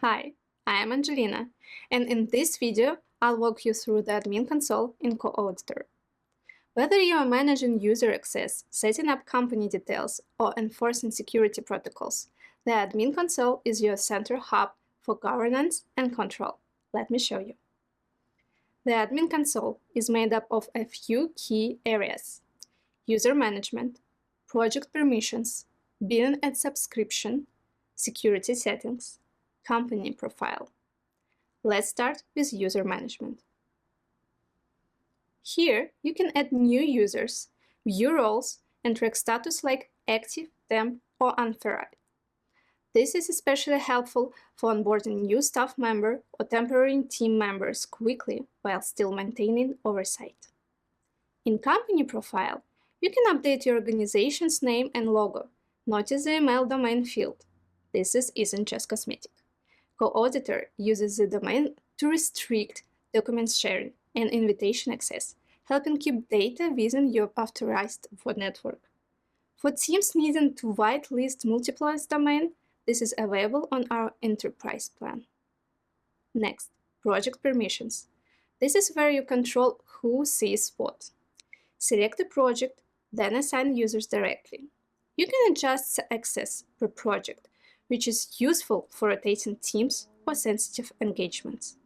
Hi, I am Angelina, and in this video, I'll walk you through the admin console in Coauditor. Whether you are managing user access, setting up company details, or enforcing security protocols, the admin console is your central hub for governance and control. Let me show you. The admin console is made up of a few key areas: user management, project permissions, billing and subscription, security settings, company profile. Let's start with user management. Here, you can add new users, view roles, and track status like active, temp, or unverified. This is especially helpful for onboarding new staff member or temporary team members quickly while still maintaining oversight. In company profile, you can update your organization's name and logo, notice the email domain field. This isn't just cosmetic. Coauditor uses the domain to restrict documents sharing and invitation access, helping keep data within your authorized network. For teams needing to whitelist multiple domain, this is available on our enterprise plan. Next, project permissions. This is where you control who sees what. Select a project, then assign users directly. You can adjust access per project, which is useful for rotating teams or sensitive engagements.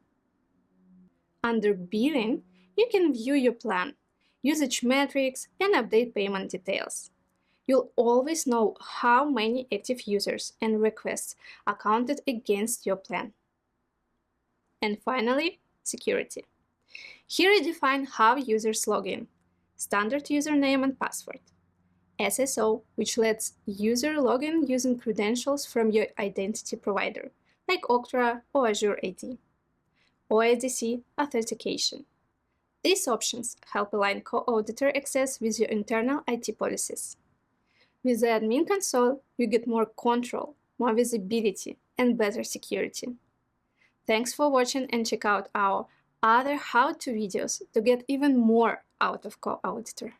Under Billing, you can view your plan, usage metrics, and update payment details. You'll always know how many active users and requests are counted against your plan. And finally, security. Here you define how users log in, standard username and password. SSO, which lets user log in using credentials from your identity provider, like Okta or Azure AD. OIDC authentication. These options help align Coauditor access with your internal IT policies. With the admin console, you get more control, more visibility, and better security. Thanks for watching, and check out our other how-to videos to get even more out of Coauditor.